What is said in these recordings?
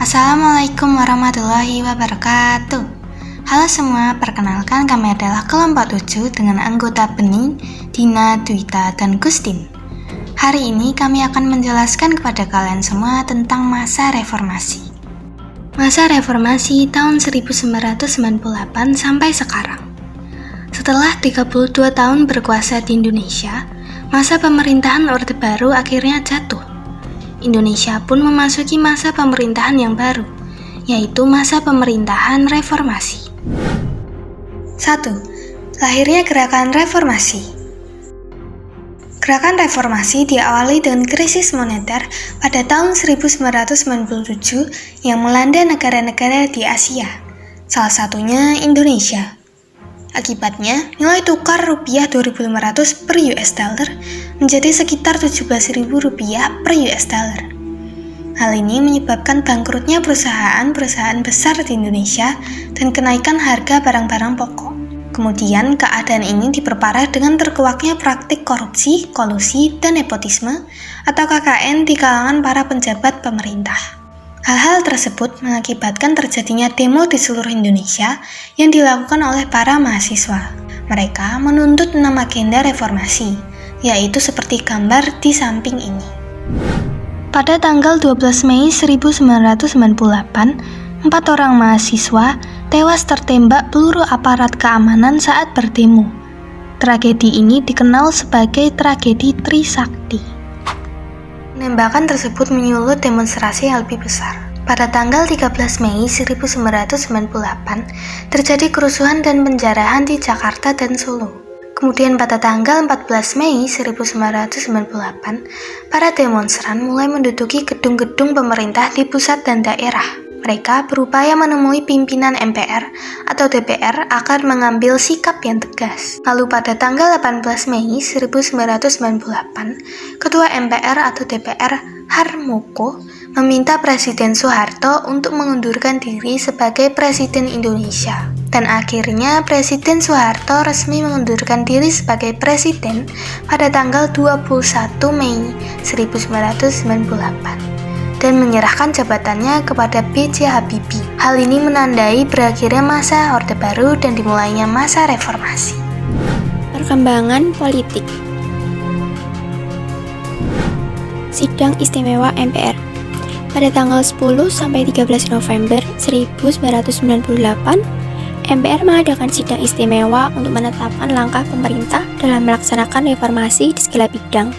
Assalamualaikum warahmatullahi wabarakatuh. Halo semua, perkenalkan kami adalah kelompok 7 dengan anggota Bening, Dina, Dwita, dan Gustin. Hari ini kami akan menjelaskan kepada kalian semua tentang masa reformasi. Masa reformasi tahun 1998 sampai sekarang. Setelah 32 tahun berkuasa di Indonesia, masa pemerintahan Orde Baru akhirnya jatuh. Indonesia pun memasuki masa pemerintahan yang baru, yaitu masa pemerintahan reformasi. 1. Lahirnya Gerakan Reformasi. Gerakan reformasi diawali dengan krisis moneter pada tahun 1997 yang melanda negara-negara di Asia, salah satunya Indonesia. Akibatnya, nilai tukar rupiah 2.500 per US dollar menjadi sekitar 17.000 rupiah per US dollar. Hal ini menyebabkan bangkrutnya perusahaan-perusahaan besar di Indonesia dan kenaikan harga barang-barang pokok. Kemudian, keadaan ini diperparah dengan terkuaknya praktik korupsi, kolusi, dan nepotisme atau KKN di kalangan para penjabat pemerintah. Hal-hal tersebut mengakibatkan terjadinya demo di seluruh Indonesia yang dilakukan oleh para mahasiswa. Mereka menuntut 6 agenda reformasi, yaitu seperti gambar di samping ini. Pada tanggal 12 Mei 1998, 4 orang mahasiswa tewas tertembak peluru aparat keamanan saat berdemo. Tragedi ini dikenal sebagai tragedi Trisakti. Penembakan tersebut menyulut demonstrasi yang lebih besar. Pada tanggal 13 Mei 1998, terjadi kerusuhan dan penjarahan di Jakarta dan Solo. Kemudian pada tanggal 14 Mei 1998, para demonstran mulai menduduki gedung-gedung pemerintah di pusat dan daerah. Mereka berupaya menemui pimpinan MPR atau DPR agar mengambil sikap yang tegas. Lalu pada tanggal 18 Mei 1998, Ketua MPR atau DPR Harmoko meminta Presiden Soeharto untuk mengundurkan diri sebagai Presiden Indonesia. Dan akhirnya Presiden Soeharto resmi mengundurkan diri sebagai Presiden pada tanggal 21 Mei 1998. Dan menyerahkan jabatannya kepada B.J. Habibie. Hal ini menandai berakhirnya masa Orde Baru dan dimulainya masa reformasi. Perkembangan politik. Sidang Istimewa MPR. Pada tanggal 10 sampai 13 November 1998, MPR mengadakan sidang istimewa untuk menetapkan langkah pemerintah dalam melaksanakan reformasi di segala bidang.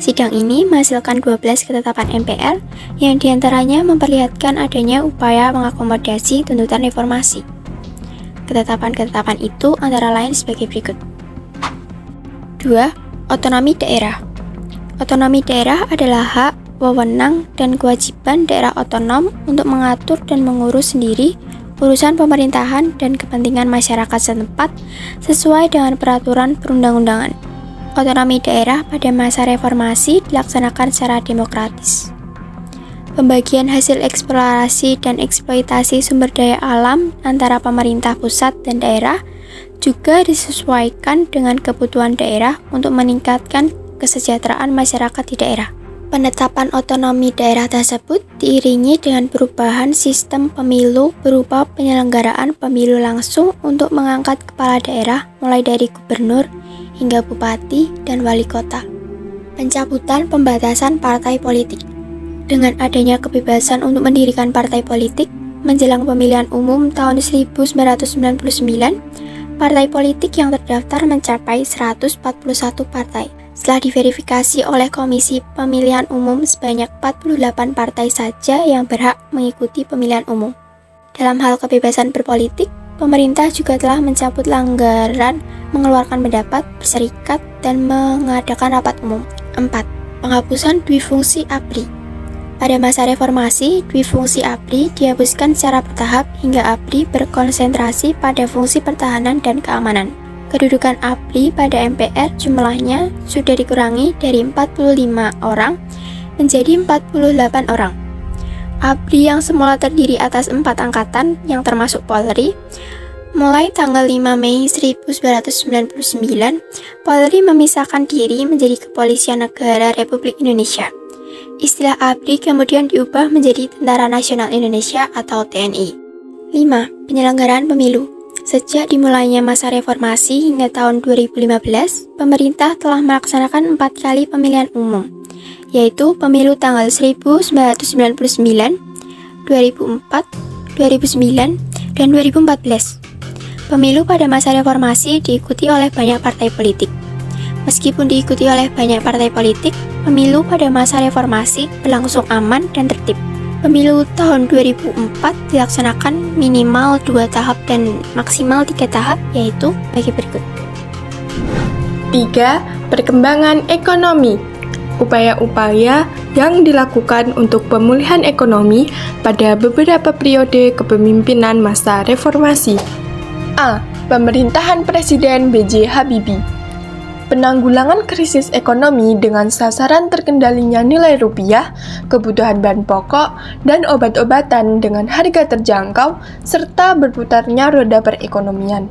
Sidang ini menghasilkan 12 ketetapan MPR yang diantaranya memperlihatkan adanya upaya mengakomodasi tuntutan reformasi. Ketetapan-ketetapan itu antara lain sebagai berikut. 2. Otonomi daerah. Otonomi daerah adalah hak, wewenang, dan kewajiban daerah otonom untuk mengatur dan mengurus sendiri urusan pemerintahan dan kepentingan masyarakat setempat sesuai dengan peraturan perundang-undangan. Otonomi daerah pada masa reformasi dilaksanakan secara demokratis. Pembagian hasil eksplorasi dan eksploitasi sumber daya alam antara pemerintah pusat dan daerah juga disesuaikan dengan kebutuhan daerah untuk meningkatkan kesejahteraan masyarakat di daerah. Penetapan otonomi daerah tersebut diiringi dengan perubahan sistem pemilu berupa penyelenggaraan pemilu langsung untuk mengangkat kepala daerah mulai dari gubernur hingga bupati dan wali kota. Pencabutan pembatasan partai politik. Dengan adanya kebebasan untuk mendirikan partai politik, menjelang pemilihan umum tahun 1999, partai politik yang terdaftar mencapai 141 partai. Setelah diverifikasi oleh Komisi Pemilihan Umum, sebanyak 48 partai saja yang berhak mengikuti pemilihan umum. Dalam hal kebebasan berpolitik, pemerintah juga telah mencabut anggaran, mengeluarkan pendapat, berserikat, dan mengadakan rapat umum. 4. Penghapusan dwifungsi ABRI. Pada masa reformasi, dwifungsi ABRI dihapuskan secara bertahap hingga ABRI berkonsentrasi pada fungsi pertahanan dan keamanan. Kedudukan ABRI pada MPR jumlahnya sudah dikurangi dari 45 orang menjadi 48 orang. ABRI yang semula terdiri atas 4 angkatan yang termasuk Polri, mulai tanggal 5 Mei 1999, Polri memisahkan diri menjadi Kepolisian Negara Republik Indonesia. Istilah ABRI kemudian diubah menjadi Tentara Nasional Indonesia atau TNI. 5. Penyelenggaraan pemilu. Sejak dimulainya masa reformasi hingga tahun 2015, pemerintah telah melaksanakan 4 kali pemilihan umum, yaitu pemilu tanggal 1999, 2004, 2009, dan 2014. Pemilu pada masa reformasi diikuti oleh banyak partai politik. Meskipun diikuti oleh banyak partai politik, pemilu pada masa reformasi berlangsung aman dan tertib. Pemilu tahun 2004 dilaksanakan minimal 2 tahap dan maksimal 3 tahap, yaitu bagi berikut. 3. Perkembangan ekonomi. Upaya-upaya yang dilakukan untuk pemulihan ekonomi pada beberapa periode kepemimpinan masa reformasi. A. Pemerintahan Presiden B.J. Habibie. Penanggulangan krisis ekonomi dengan sasaran terkendalinya nilai rupiah, kebutuhan bahan pokok, dan obat-obatan dengan harga terjangkau, serta berputarnya roda perekonomian.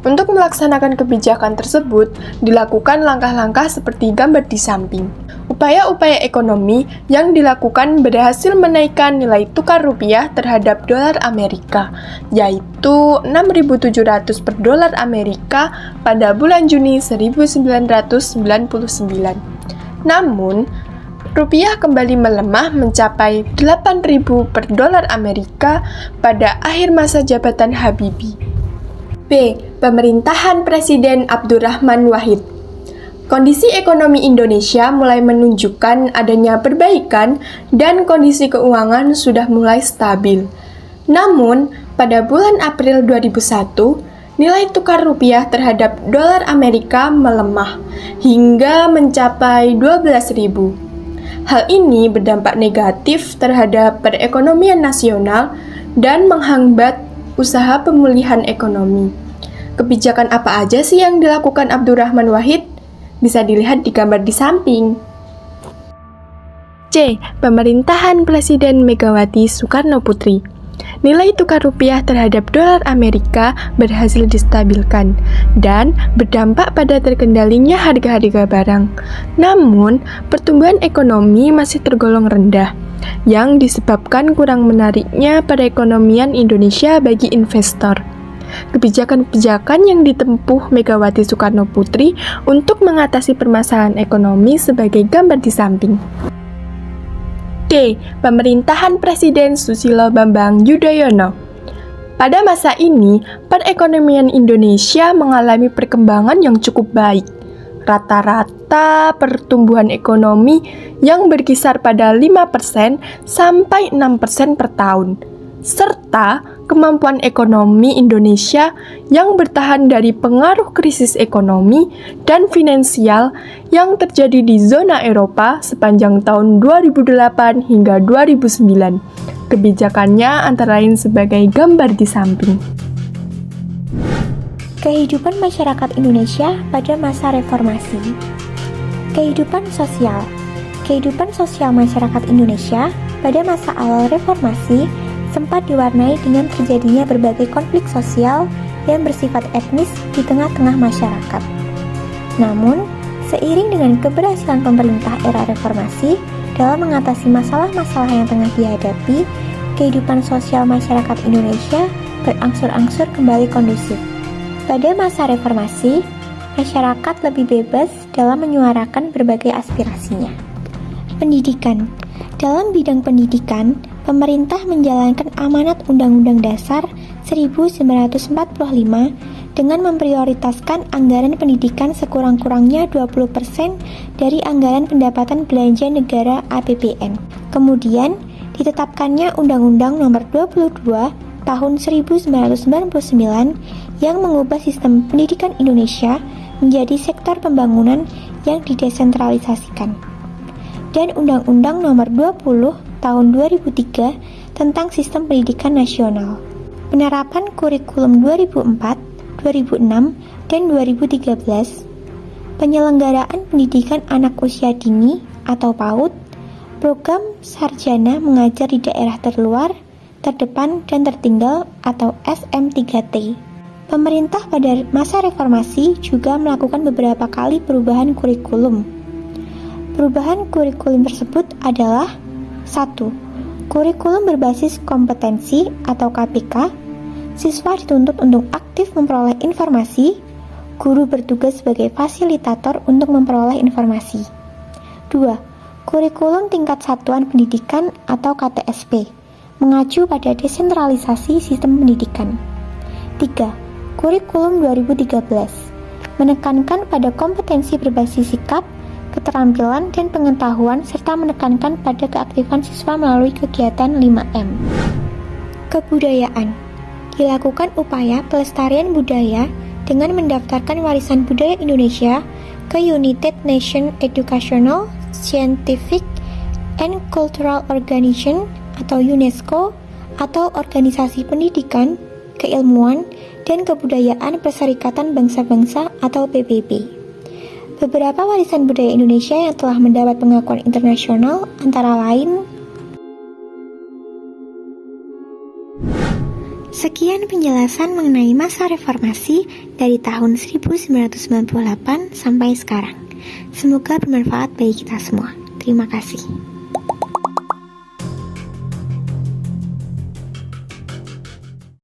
Untuk melaksanakan kebijakan tersebut, dilakukan langkah-langkah seperti gambar di samping. Upaya-upaya ekonomi yang dilakukan berhasil menaikkan nilai tukar rupiah terhadap dolar Amerika, yaitu 6.700 per dolar Amerika pada bulan Juni 1999. Namun, rupiah kembali melemah mencapai 8.000 per dolar Amerika pada akhir masa jabatan Habibie. B. Pemerintahan Presiden Abdurrahman Wahid. Kondisi ekonomi Indonesia mulai menunjukkan adanya perbaikan dan kondisi keuangan sudah mulai stabil. Namun, pada bulan April 2001, nilai tukar rupiah terhadap dolar Amerika melemah hingga mencapai 12.000. Hal ini berdampak negatif terhadap perekonomian nasional dan menghambat usaha pemulihan ekonomi. Kebijakan apa aja sih yang dilakukan Abdurrahman Wahid? Bisa dilihat di gambar di samping. C. Pemerintahan Presiden Megawati Soekarno Putri. Nilai tukar rupiah terhadap dolar Amerika berhasil distabilkan dan berdampak pada terkendalinya harga-harga barang. Namun, pertumbuhan ekonomi masih tergolong rendah, yang disebabkan kurang menariknya perekonomian Indonesia bagi investor. Kebijakan-kebijakan yang ditempuh Megawati Soekarno Putri untuk mengatasi permasalahan ekonomi sebagai gambar di samping. D. Pemerintahan Presiden Susilo Bambang Yudhoyono. Pada masa ini, perekonomian Indonesia mengalami perkembangan yang cukup baik. Rata-rata pertumbuhan ekonomi yang berkisar pada 5% sampai 6% per tahun, serta kemampuan ekonomi Indonesia yang bertahan dari pengaruh krisis ekonomi dan finansial yang terjadi di zona Eropa sepanjang tahun 2008 hingga 2009. Kebijakannya antara lain sebagai gambar di samping. Kehidupan masyarakat Indonesia pada masa reformasi. Kehidupan sosial. Kehidupan sosial masyarakat Indonesia pada masa awal reformasi sempat diwarnai dengan terjadinya berbagai konflik sosial yang bersifat etnis di tengah-tengah masyarakat. Namun, seiring dengan keberhasilan pemerintah era reformasi dalam mengatasi masalah-masalah yang tengah dihadapi, kehidupan sosial masyarakat Indonesia berangsur-angsur kembali kondusif. Pada masa reformasi, masyarakat lebih bebas dalam menyuarakan berbagai aspirasinya. Pendidikan. Dalam bidang pendidikan, pemerintah menjalankan amanat Undang-Undang Dasar 1945 dengan memprioritaskan anggaran pendidikan sekurang-kurangnya 20% dari anggaran pendapatan belanja negara APBN. Kemudian, ditetapkannya Undang-Undang Nomor 22 Tahun 1999 yang mengubah sistem pendidikan Indonesia menjadi sektor pembangunan yang didesentralisasikan. Dan Undang-Undang Nomor 20 Tahun 2003 tentang Sistem Pendidikan Nasional. Penerapan kurikulum 2004, 2006, dan 2013. Penyelenggaraan pendidikan anak usia dini atau PAUD. Program sarjana mengajar di daerah terluar, terdepan, dan tertinggal atau SM3T. Pemerintah pada masa reformasi juga melakukan beberapa kali perubahan kurikulum. Perubahan kurikulum tersebut adalah 1. Kurikulum berbasis kompetensi atau KPK. Siswa dituntut untuk aktif memperoleh informasi. Guru bertugas sebagai fasilitator untuk memperoleh informasi. 2. Kurikulum tingkat satuan pendidikan atau KTSP, mengacu pada desentralisasi sistem pendidikan. 3. Kurikulum 2013, menekankan pada kompetensi berbasis sikap, keterampilan, dan pengetahuan, serta menekankan pada keaktifan siswa melalui kegiatan 5M. Kebudayaan. Dilakukan upaya pelestarian budaya dengan mendaftarkan warisan budaya Indonesia ke United Nations Educational, Scientific, and Cultural Organization atau UNESCO atau Organisasi Pendidikan, Keilmuan, dan Kebudayaan Perserikatan Bangsa-Bangsa atau PBB. Beberapa warisan budaya Indonesia yang telah mendapat pengakuan internasional antara lain. Sekian penjelasan mengenai masa reformasi dari tahun 1998 sampai sekarang. Semoga bermanfaat bagi kita semua. Terima kasih.